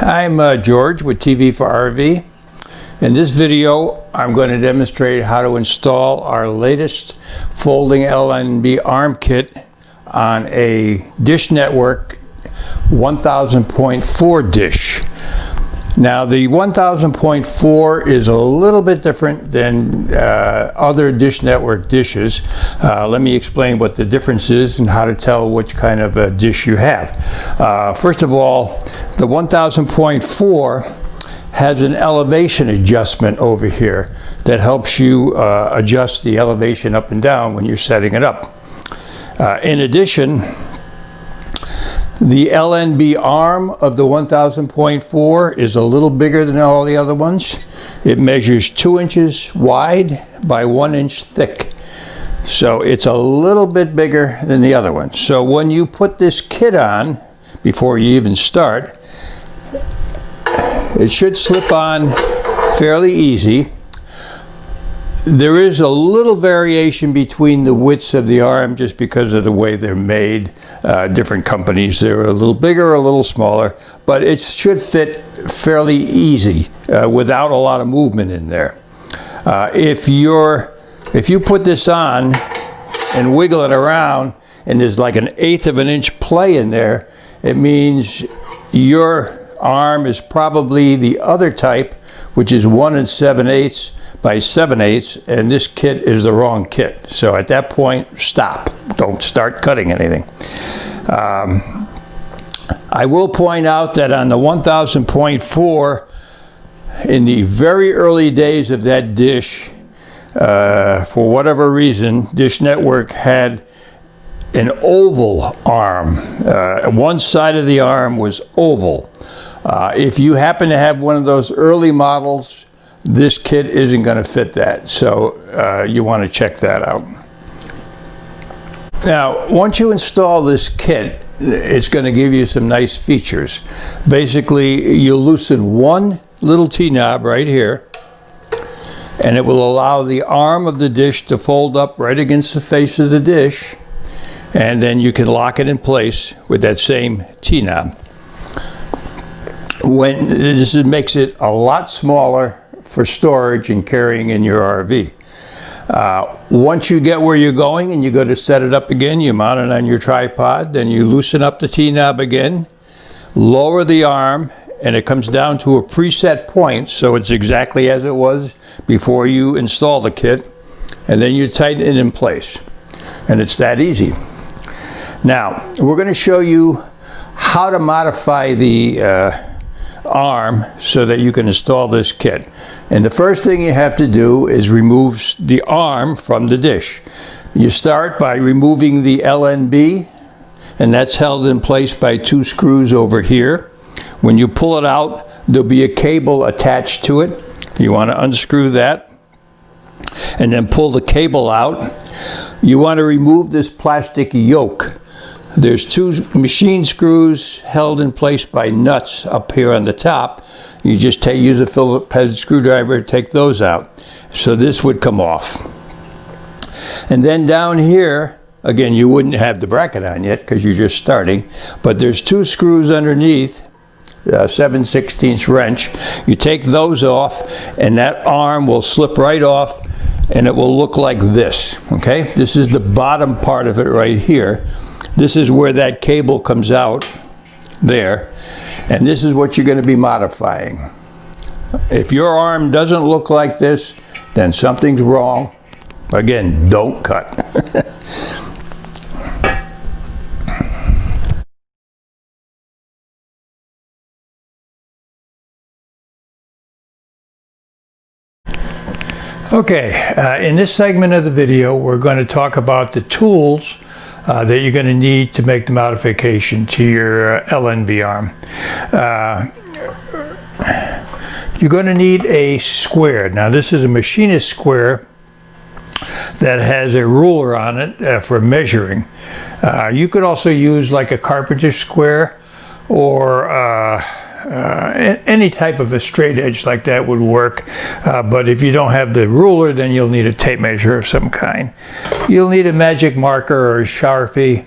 I'm George with TV4RV. In this video, I'm going to demonstrate how to install our latest folding LNB arm kit on a Dish Network 1000.4 dish. Now the 1000.4 is a little bit different than other Dish Network dishes. Let me explain what the difference is and how to tell which kind of a dish you have. First of all, the 1000.4 has an elevation adjustment over here that helps you adjust the elevation up and down when you're setting it up. In addition, the LNB arm of the 1000.4 is a little bigger than all the other ones. It measures 2 inches wide by 1 inch thick. So it's a little bit bigger than the other ones. So when you put this kit on, before you even start, it should slip on fairly easy. There is a little variation between the widths of the arm just because of the way they're made. Different companies, they're a little bigger or a little smaller, but it should fit fairly easy without a lot of movement in there. If you put this on and wiggle it around and there's like 1/8 of an inch play in there, it means your arm is probably the other type, which is 1 7/8 by 7/8, and this kit is the wrong kit. So at that point, stop. Don't start cutting anything. I will point out that on the 1000.4, in the very early days of that dish, for whatever reason, Dish Network had an oval arm. One side of the arm was oval. If you happen to have one of those early models, this kit isn't going to fit that, so you want to check that out. Now, once you install this kit, it's going to give you some nice features. Basically, you'll loosen one little T-knob right here, and it will allow the arm of the dish to fold up right against the face of the dish, and then you can lock it in place with that same T-knob. This makes it a lot smaller for storage and carrying in your RV. Once you get where you're going and you go to set it up again, you mount it on your tripod, then you loosen up the T-knob again, lower the arm, and it comes down to a preset point, so it's exactly as it was before you install the kit, and then you tighten it in place. And it's that easy. Now, we're going to show you how to modify the arm so that you can install this kit. And the first thing you have to do is remove the arm from the dish. You start by removing the LNB, and that's held in place by 2 screws over here. When you pull it out, there'll be a cable attached to it. You want to unscrew that and then pull the cable out. You want to remove this plastic yoke. There's 2 machine screws held in place by nuts up here on the top. You just use a Phillips head screwdriver to take those out. So this would come off. And then down here, again, you wouldn't have the bracket on yet because you're just starting, but there's 2 screws underneath, 7/16 wrench. You take those off and that arm will slip right off and it will look like this, okay? This is the bottom part of it right here. This is where that cable comes out there, and this is what you're going to be modifying. If your arm doesn't look like this, then something's wrong. Again, don't cut. Okay, in this segment of the video, we're going to talk about the tools that you're going to need to make the modification to your LNB arm. You're going to need a square. Now this is a machinist square that has a ruler on it for measuring. You could also use like a carpenter square or any type of a straight edge like that would work, but if you don't have the ruler, then you'll need a tape measure of some kind. You'll need a magic marker or a Sharpie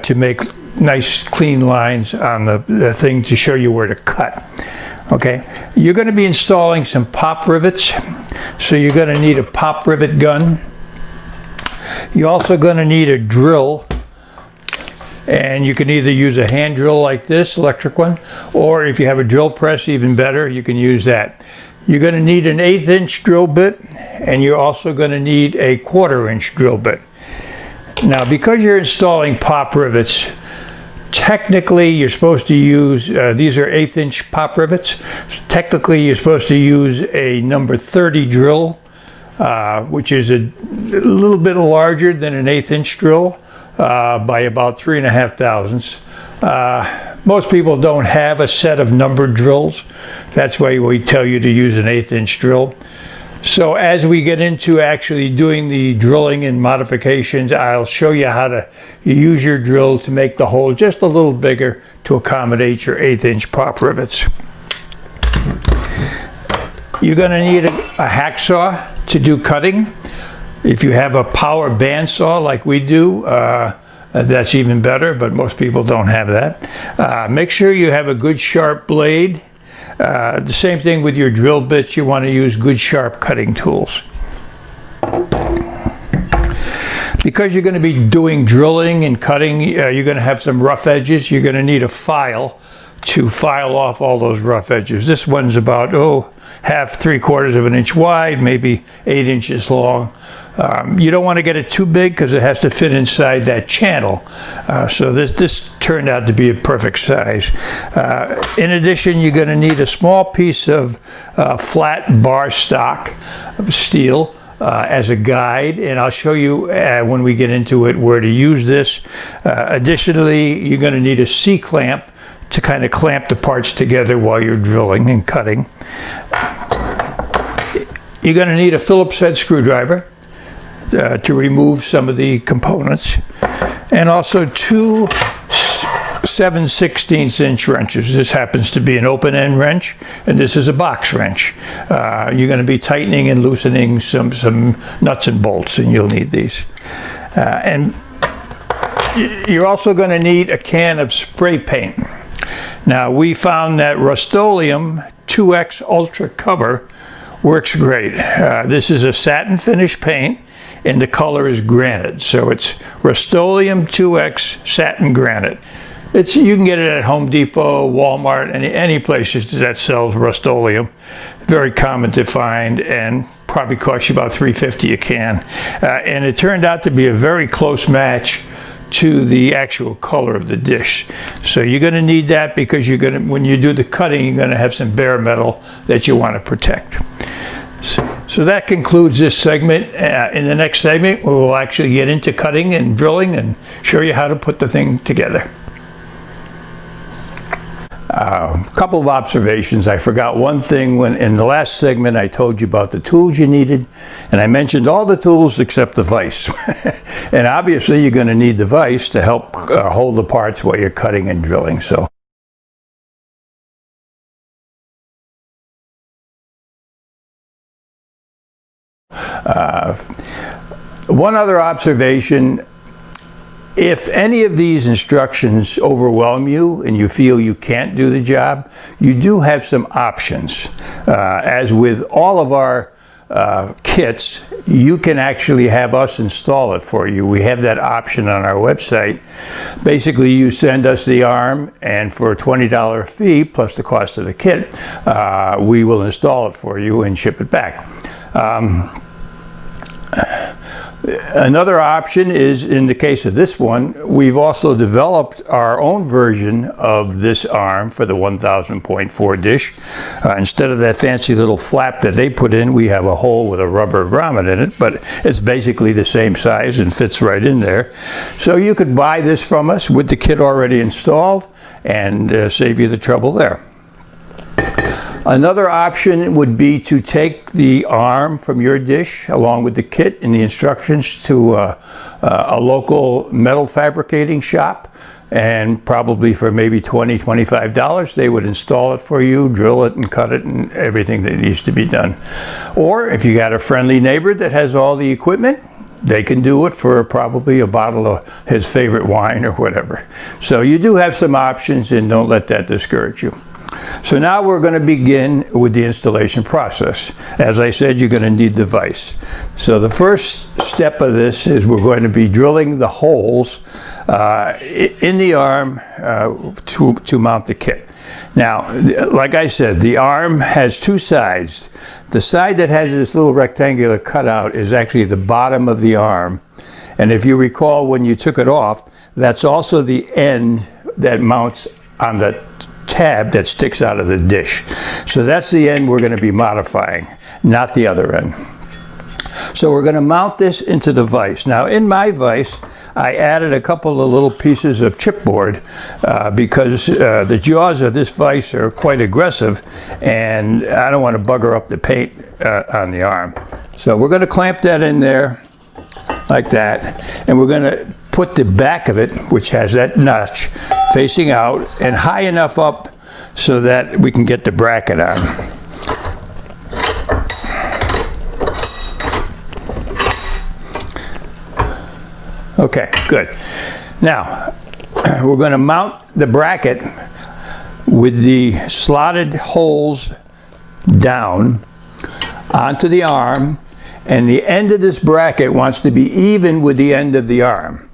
to make nice clean lines on the thing to show you where to cut. Okay, you're going to be installing some pop rivets, so you're going to need a pop rivet gun. You're also going to need a drill, and you can either use a hand drill like this, electric one, or if you have a drill press, even better, you can use that. You're going to need an 1/8 inch drill bit, and you're also going to need a 1/4 inch drill bit. Now, because you're installing pop rivets, technically you're supposed to use, these are 1/8 inch pop rivets, so technically you're supposed to use a number 30 drill, which is a little bit larger than an 1/8 inch drill by about 3.5 thousandths. Most people don't have a set of numbered drills. That's why we tell you to use an 1/8 inch drill. So as we get into actually doing the drilling and modifications, I'll show you how to use your drill to make the hole just a little bigger to accommodate your 1/8 inch pop rivets. You're going to need a hacksaw to do cutting. If you have a power bandsaw like we do, that's even better, but most people don't have that. Make sure you have a good sharp blade. The same thing with your drill bits, you want to use good sharp cutting tools. Because you're going to be doing drilling and cutting, you're going to have some rough edges. You're going to need a file to file off all those rough edges. This one's about, 1/2–3/4 of an inch wide, maybe 8 inches long. You don't want to get it too big because it has to fit inside that channel. So this turned out to be a perfect size. In addition, you're going to need a small piece of flat bar stock of steel as a guide, and I'll show you when we get into it where to use this. Additionally, you're going to need a C-clamp to kind of clamp the parts together while you're drilling and cutting. You're going to need a Phillips head screwdriver to remove some of the components, and also two 7/16 inch wrenches. This happens to be an open end wrench, and this is a box wrench. You're going to be tightening and loosening some nuts and bolts, and you'll need these. And you're also going to need a can of spray paint. Now, we found that Rust-Oleum 2X Ultra Cover works great. This is a satin finish paint, and the color is granite. So it's Rust-Oleum 2X Satin Granite. You can get it at Home Depot, Walmart, any places that sells Rust-Oleum. Very common to find, and probably costs you about $3.50 a can. And it turned out to be a very close match to the actual color of the dish. So you're going to need that because when you do the cutting, you're going to have some bare metal that you want to protect. So that concludes this segment. In the next segment, we will actually get into cutting and drilling and show you how to put the thing together. A couple of observations. I forgot one thing when in the last segment I told you about the tools you needed, and I mentioned all the tools except the vise. And obviously you're going to need the vise to help hold the parts while you're cutting and drilling. So one other observation: if any of these instructions overwhelm you and you feel you can't do the job, you do have some options. As with all of our kits, you can actually have us install it for you. We have that option on our website. Basically, you send us the arm, and for a $20 fee plus the cost of the kit, we will install it for you and ship it back. Another option is, in the case of this one, we've also developed our own version of this arm for the 1000.4 dish. Instead of that fancy little flap that they put in, we have a hole with a rubber grommet in it, but it's basically the same size and fits right in there. So you could buy this from us with the kit already installed and save you the trouble there. Another option would be to take the arm from your dish along with the kit and the instructions to a local metal fabricating shop. and probably for maybe $20, $25, they would install it for you, drill it and cut it and everything that needs to be done. Or if you got a friendly neighbor that has all the equipment, they can do it for probably a bottle of his favorite wine or whatever. So you do have some options, and don't let that discourage you. So now we're going to begin with the installation process. As I said, you're going to need the vise. So the first step of this is we're going to be drilling the holes in the arm to mount the kit. Now, like I said, the arm has two sides. The side that has this little rectangular cutout is actually the bottom of the arm. And if you recall when you took it off, that's also the end that mounts on the tab that sticks out of the dish. So that's the end we're going to be modifying, not the other end. So we're going to mount this into the vise. Now in my vise, I added a couple of little pieces of chipboard because the jaws of this vise are quite aggressive, and I don't want to bugger up the paint on the arm. So we're going to clamp that in there like that, and we're going to put the back of it, which has that notch, facing out and high enough up so that we can get the bracket on. Okay, good. Now, we're going to mount the bracket with the slotted holes down onto the arm, and the end of this bracket wants to be even with the end of the arm,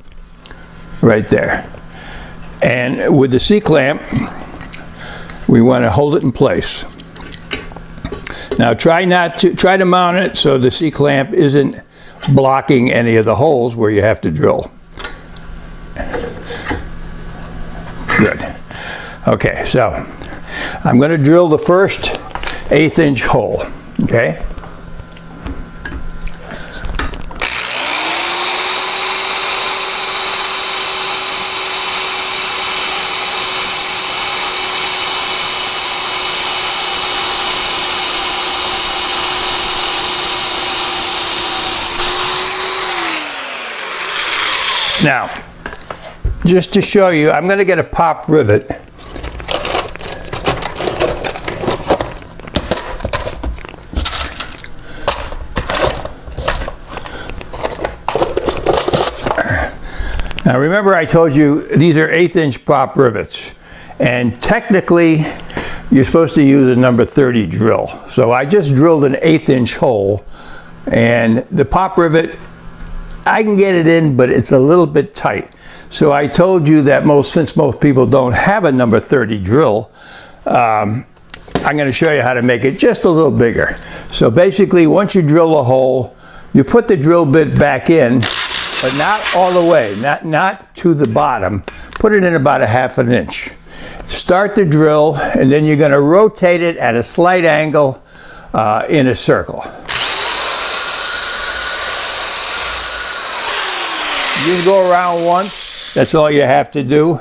right there. And with the C-clamp, we want to hold it in place. Now try to mount it so the C-clamp isn't blocking any of the holes where you have to drill. Good. Okay, so I'm going to drill the first 1/8 inch hole. Okay. Now, just to show you, I'm going to get a pop rivet. Now remember I told you these are 1/8 inch pop rivets, and technically you're supposed to use a number 30 drill. So I just drilled an 1/8 inch hole, and the pop rivet, I can get it in, but it's a little bit tight. So I told you that since most people don't have a number 30 drill, I'm going to show you how to make it just a little bigger. So basically, once you drill a hole, you put the drill bit back in, but not all the way, not to the bottom. Put it in about 1/2 inch. Start the drill, and then you're going to rotate it at a slight angle in a circle. You go around once, that's all you have to do.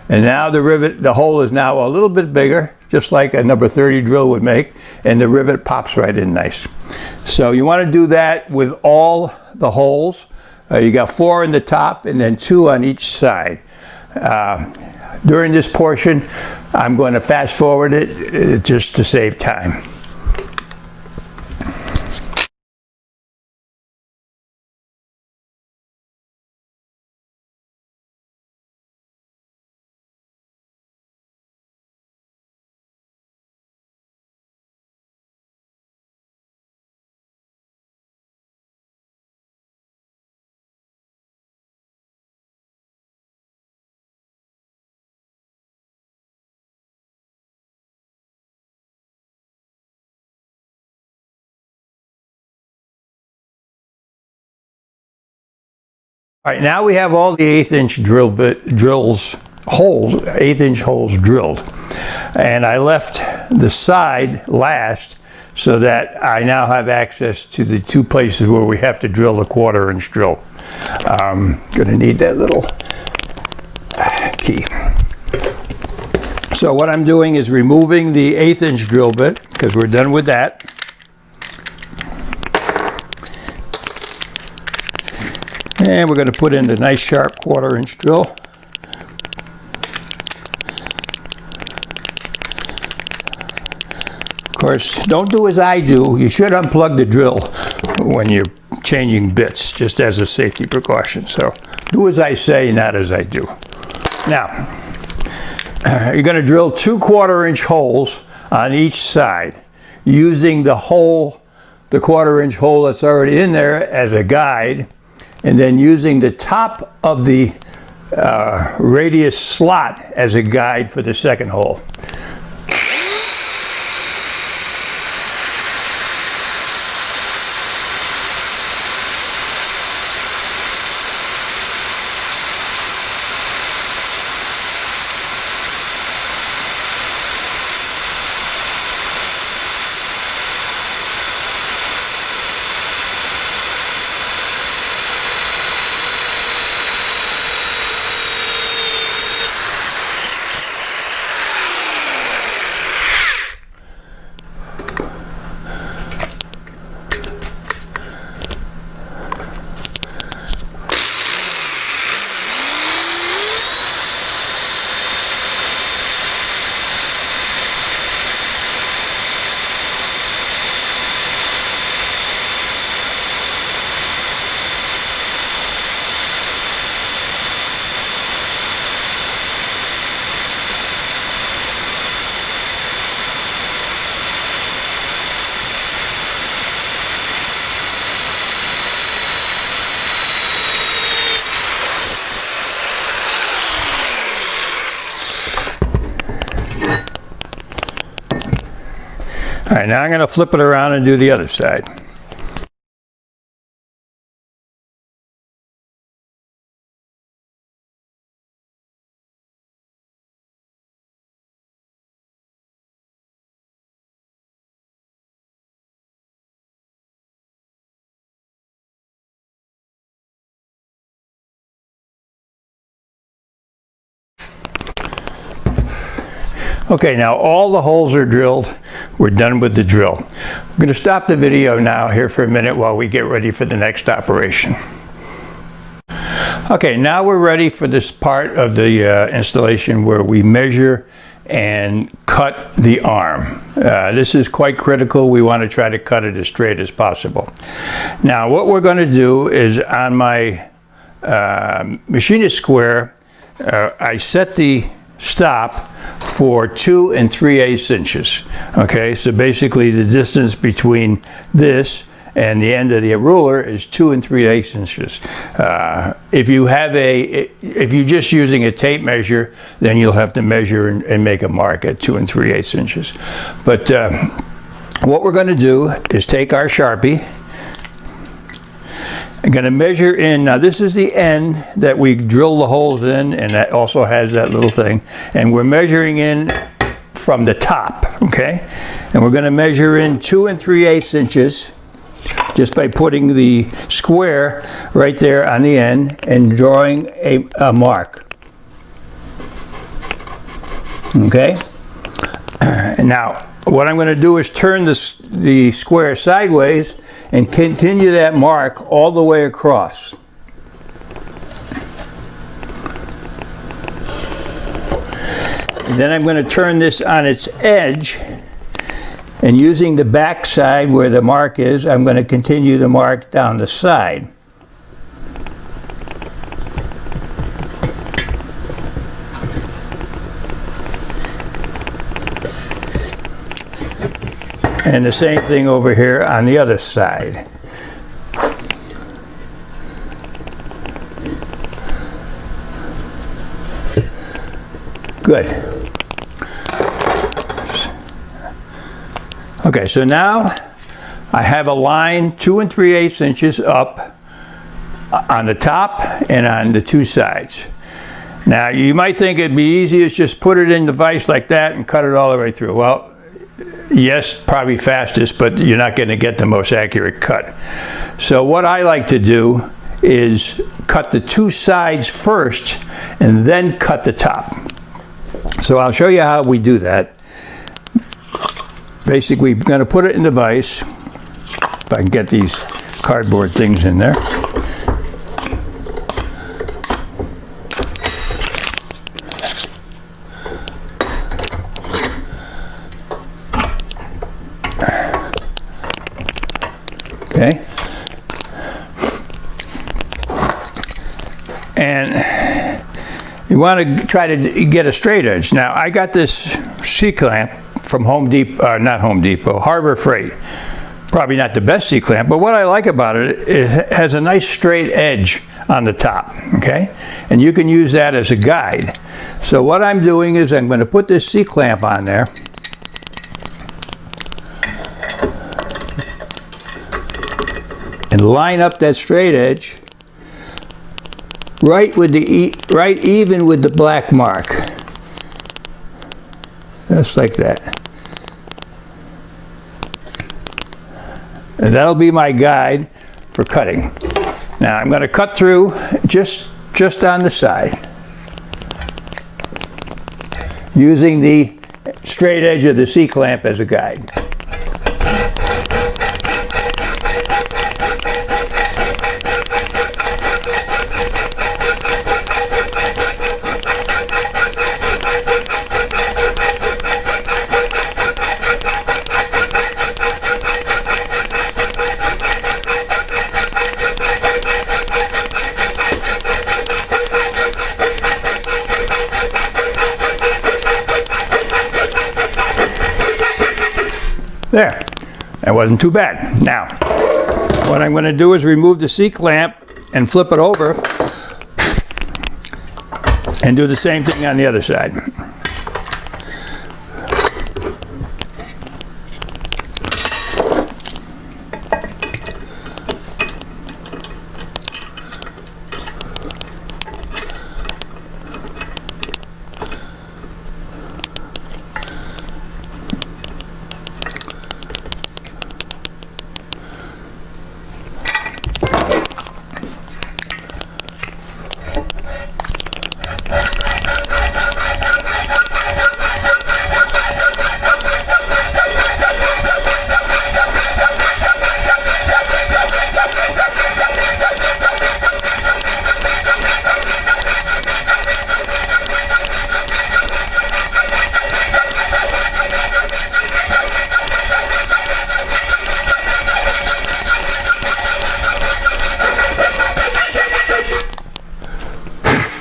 And now the hole is now a little bit bigger, just like a number 30 drill would make, and the rivet pops right in nice. So you want to do that with all the holes. You got 4 in the top and then 2 on each side. During this portion, I'm going to fast forward it just to save time. All right, now we have all the 1/8 inch holes, 1/8 inch holes drilled. And I left the side last so that I now have access to the 2 places where we have to drill the 1/4 inch drill. Gonna need that little key. So what I'm doing is removing the 1/8 inch drill bit, because we're done with that. And we're going to put in the nice sharp 1/4 inch drill. course, don't do as I do. You should unplug the drill when you're changing bits, just as a safety precaution. So do as I say, not as I do. Now, you're going to drill 2 1/4-inch holes on each side, using the 1/4-inch hole that's already in there as a guide, and then using the top of the radius slot as a guide for the second hole. All right, now I'm going to flip it around and do the other side. Okay, now all the holes are drilled. We're done with the drill. I'm going to stop the video now here for a minute while we get ready for the next operation. Okay, now we're ready for this part of the installation where we measure and cut the arm. This is quite critical. We want to try to cut it as straight as possible. Now what we're going to do is on my machinist square, I set the stop for 2 3/8 inches. Okay, so basically the distance between this and the end of the ruler is 2 3/8 inches. If you're just using a tape measure, then you'll have to measure and make a mark at 2 3/8 inches. But what we're going to do is take our Sharpie. I'm going to measure in, now this is the end that we drill the holes in, and that also has that little thing, and we're measuring in from the top, okay? And we're going to measure in 2 3/8 inches just by putting the square right there on the end and drawing a mark, okay? And now what I'm going to do is turn the square sideways and continue that mark all the way across. And then I'm going to turn this on its edge, and using the back side where the mark is, I'm going to continue the mark down the side. And the same thing over here on the other side. Good. Okay, so now I have a line 2 3/8 inches up on the top and on the 2 sides. Now you might think it'd be easy to just put it in the vise like that and cut it all the way through. Well, yes, probably fastest, but you're not going to get the most accurate cut. So what I like to do is cut the 2 sides first and then cut the top. So I'll show you how we do that. Basically, we're going to put it in the vise. If I can get these cardboard things in there. Okay? And you want to try to get a straight edge. Now, I got this C-clamp from Home Depot, not Home Depot, Harbor Freight. Probably not the best C-clamp, but what I like about it, it has a nice straight edge on the top, okay? And you can use that as a guide. So what I'm doing is I'm going to put this C-clamp on there. And line up that straight edge right even with the black mark. Just like that. And that'll be my guide for cutting. Now I'm going to cut through just on the side, using the straight edge of the C-clamp as a guide. There, that wasn't too bad. Now, what I'm going to do is remove the C-clamp and flip it over and do the same thing on the other side.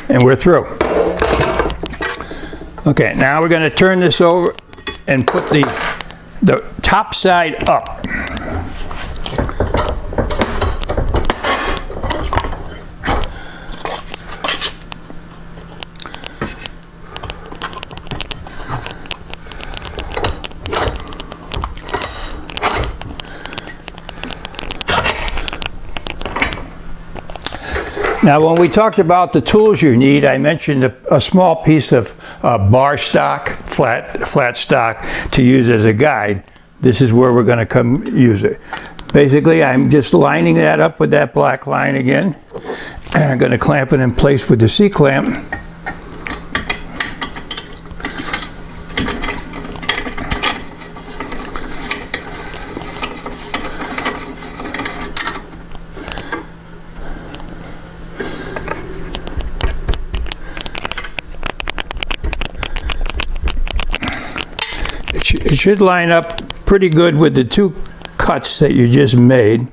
And we're through. Okay, now we're going to turn this over and put the top side up. Now, when we talked about the tools you need, I mentioned a small piece of bar stock, flat stock, to use as a guide. This is where we're going to come use it. Basically, I'm just lining that up with that black line again. And I'm going to clamp it in place with the C-clamp. It should line up pretty good with the two cuts that you just made.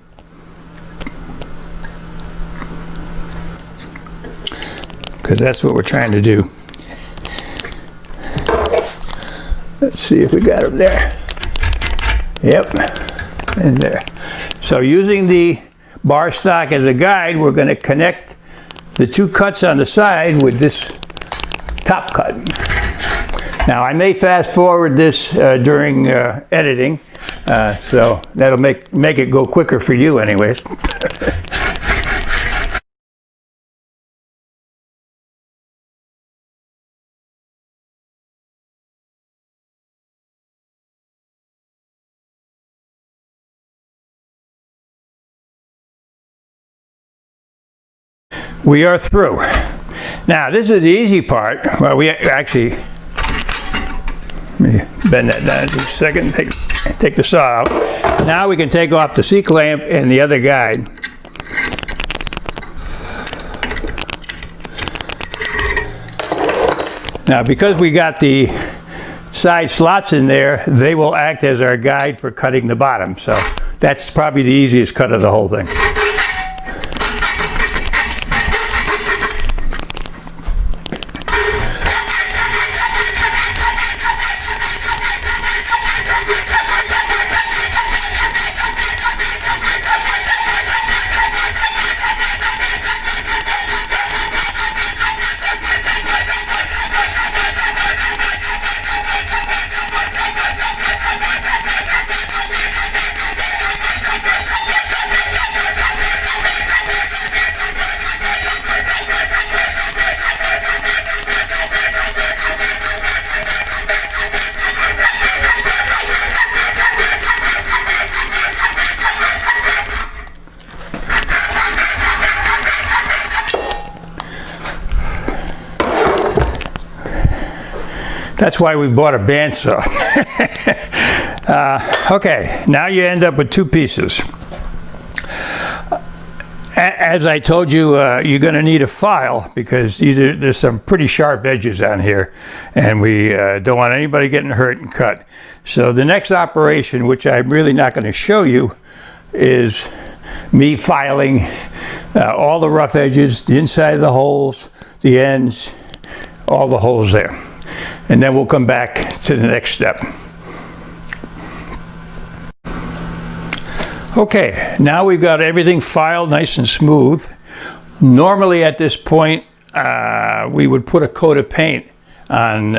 Because that's what we're trying to do. Let's see if we got them there. Yep, and there. So using the bar stock as a guide, we're going to connect the two cuts on the side with this top cut. Now, I may fast forward this during editing, so that'll make it go quicker for you anyways. We are through. Now, this is the easy part. Well, we actually... Let me bend that down just a second and take the saw out. Now we can take off the C-clamp and the other guide. Now, because we got the side slots in there, they will act as our guide for cutting the bottom. So That's probably the easiest cut of the whole thing. That's why we bought a bandsaw. Okay, now you end up with two pieces. As I told you, you're going to need a file because there's some pretty sharp edges on here, and we don't want anybody getting hurt and cut. So the next operation, which I'm really not going to show you, is me filing all the rough edges, the inside of the holes, the ends, all the holes there. And then we'll come back to the next step. Okay, now we've got everything filed nice and smooth. Normally at this point, we would put a coat of paint on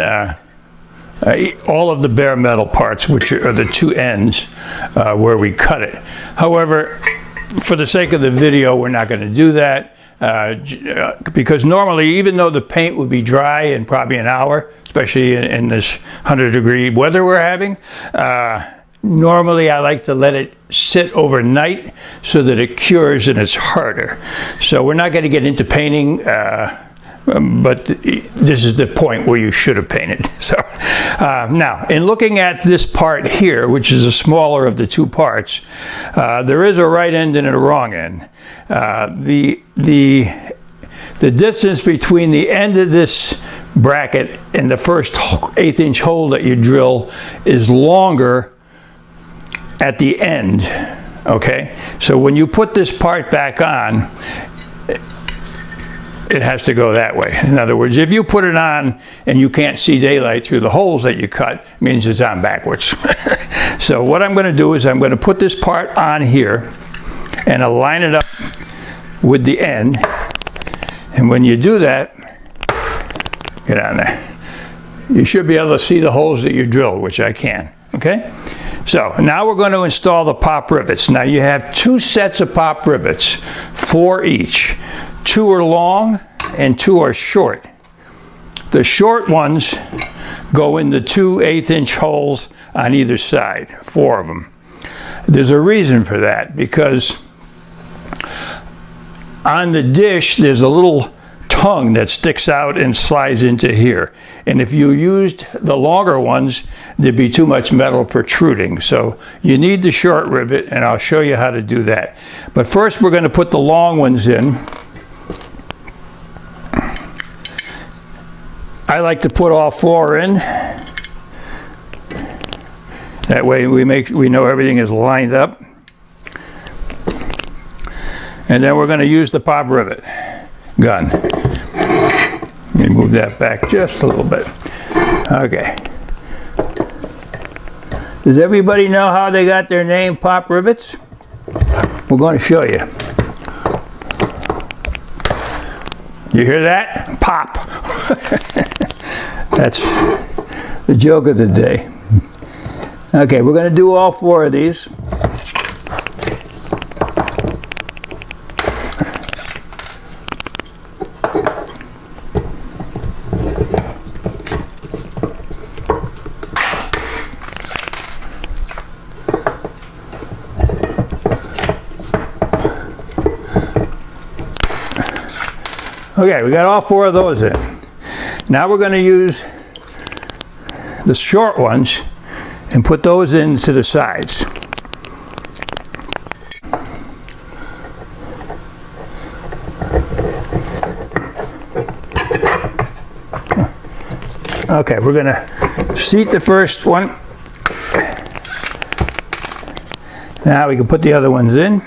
all of the bare metal parts, which are the two ends where we cut it. However, for the sake of the video, we're not going to do that. Because normally, even though the paint would be dry in probably an hour, especially in this 100-degree weather we're having, normally I like to let it sit overnight so that it cures and it's harder. So we're not going to get into painting, but this is the point where you should have painted. So now, in looking at this part here, which is the smaller of the two parts, there is a right end and a wrong end. The distance between the end of this bracket and the first 1/8 hole that you drill is longer at the end, okay? So when you put this part back on, it has to go that way. In other words, if you put it on and you can't see daylight through the holes that you cut, it means it's on backwards. So what I'm going to do is I'm going to put this part on here and align it up with the end. And when you do that, get on there, you should be able to see the holes that you drilled, which I can, okay? So now we're going to install the pop rivets. Now you have two sets of pop rivets, 4 each. 2 are long and 2 are short. The short ones go in the 2 1/8 holes on either side, 4 of them. There's a reason for that, because on the dish there's a little tongue that sticks out and slides into here. And if you used the longer ones, there'd be too much metal protruding. So you need the short rivet, and I'll show you how to do that. But first we're going to put the long ones in. I like to put all 4 in. That way we know everything is lined up. And then we're going to use the pop rivet gun. Let me move that back just a little bit. Okay. Does everybody know how they got their name, pop rivets? We're going to show you. You hear that? Pop. That's the joke of the day. Okay, we're going to do all 4 of these. Okay, we got all 4 of those in. Now we're going to use the short ones and put those into the sides. Okay, we're going to seat the first one, Now we can put the other ones in.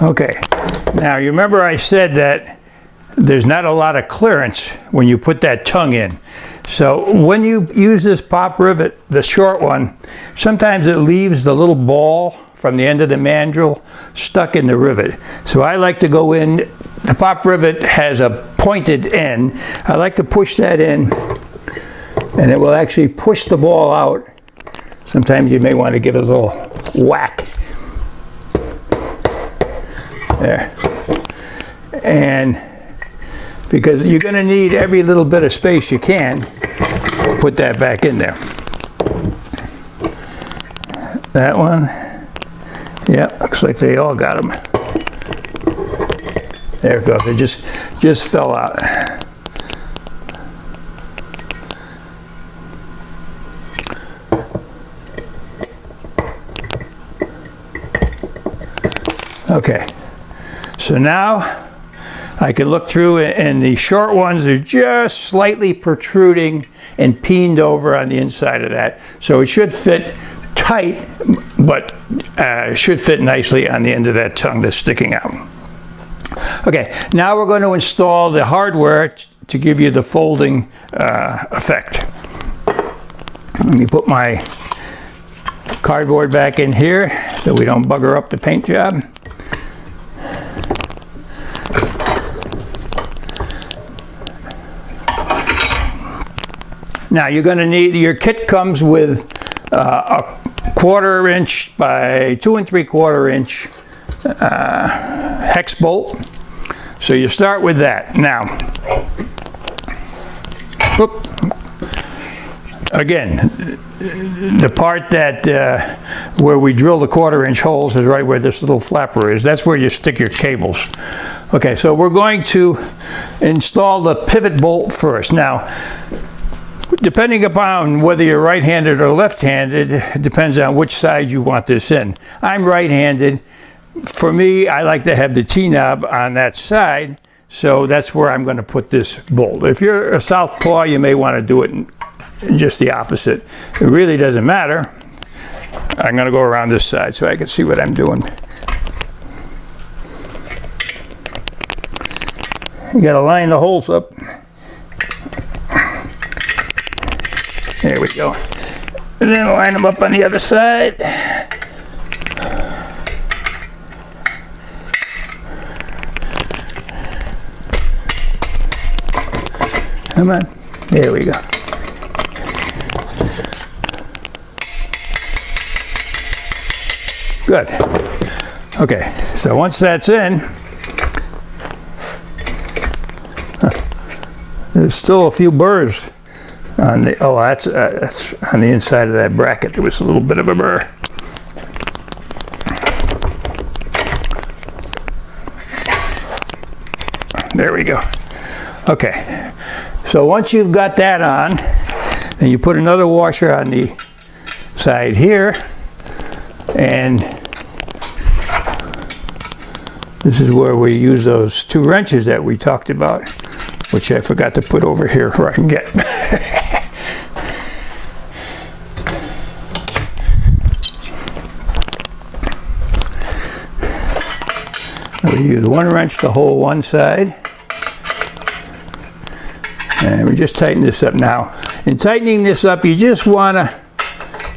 Okay, now you remember I said that there's not a lot of clearance when you put that tongue in. So when you use this pop rivet, the short one, sometimes it leaves the little ball from the end of the mandrel stuck in the rivet. So I like to go in, the pop rivet has a pointed end. I like to push that in and it will actually push the ball out. Sometimes you may want to give it a little whack. There. And because you're going to need every little bit of space you can, put that back in there. That one. Yeah, looks like they all got them. There it goes. It just fell out. Okay. So now I can look through and the short ones are just slightly protruding and peened over on the inside of that. So it should fit tight, but should fit nicely on the end of that tongue that's sticking out. Okay, now we're going to install the hardware to give you the folding effect. Let me put my cardboard back in here so we don't bugger up the paint job. Now you're going to need, your kit comes with a 1/4 inch by 2 3/4 inch hex bolt. So you start with that. Now, whoop, again, the part that where we drill the 1/4 inch holes is right where this little flapper is. That's where you stick your cables. Okay, so we're going to install the pivot bolt first. Now, depending upon whether you're right-handed or left-handed, it depends on which side you want this in. I'm right-handed. For me, I like to have the T-knob on that side, so that's where I'm going to put this bolt. If you're a southpaw, you may want to do it in just the opposite. It really doesn't matter. I'm going to go around this side so I can see what I'm doing. You got to line the holes up. There we go. And then line them up on the other side. Come on. There we go. Good. Okay, so once that's in, there's still a few burrs on the, oh, that's on the inside of that bracket. There was a little bit of a burr. There we go. Okay, so once you've got that on, then you put another washer on the side here, and this is where we use those 2 wrenches that we talked about, which I forgot to put over here where I can get. We use 1 wrench to hold one side. And we just tighten this up now. In tightening this up, you just want to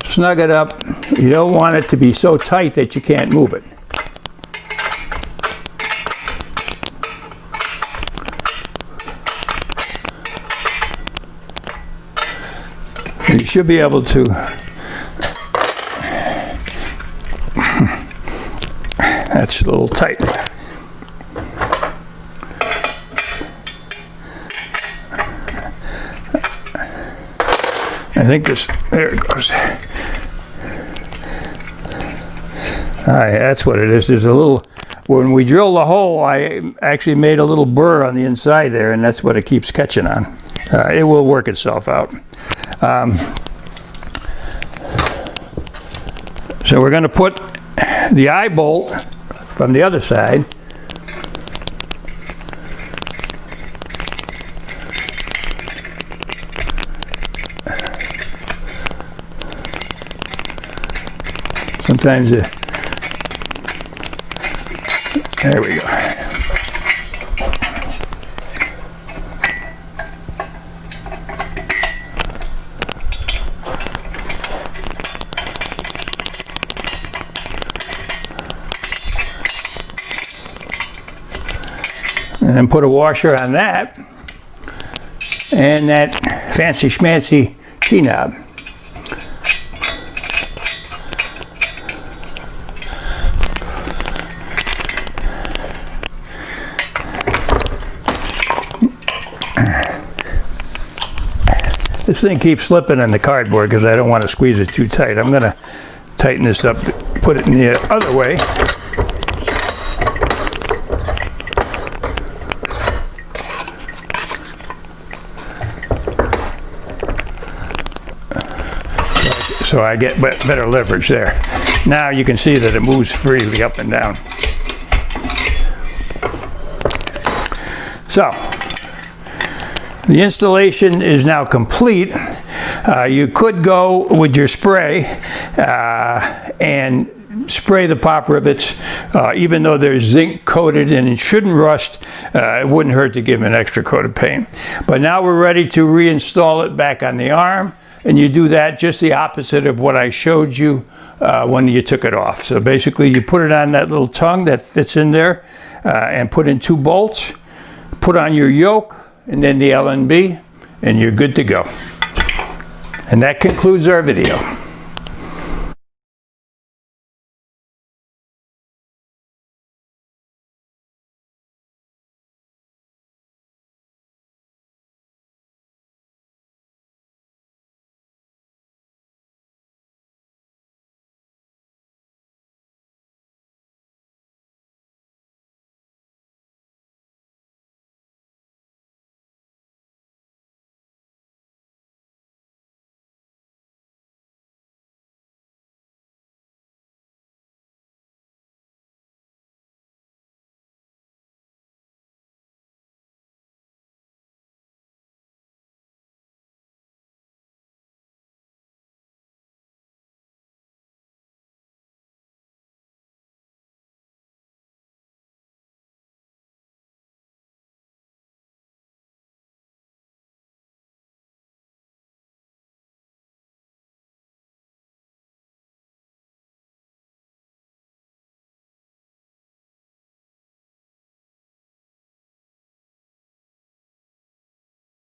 snug it up. You don't want it to be so tight that you can't move it. And you should be able to that's a little tight. think this, there it goes. That's what it is. There's a little, when we drill the hole, I actually made a little burr on the inside there, and that's what it keeps catching on. It will work itself out. So we're going to put the eye bolt from the other side. Sometimes there we go. And then put a washer on that, and that fancy schmancy T-knob. This thing keeps slipping on the cardboard because I don't want to squeeze it too tight. I'm going to tighten this up, put it in the other way. So I get better leverage there. Now you can see that it moves freely up and down. So the installation is now complete. You could go with your spray and spray the pop rivets, even though they're zinc coated and it shouldn't rust. It wouldn't hurt to give them an extra coat of paint. But now we're ready to reinstall it back on the arm, and you do that just the opposite of what I showed you when you took it off. So basically you put it on that little tongue that fits in there and put in 2 bolts, put on your yoke, and then the LNB, and you're good to go. And that concludes our video.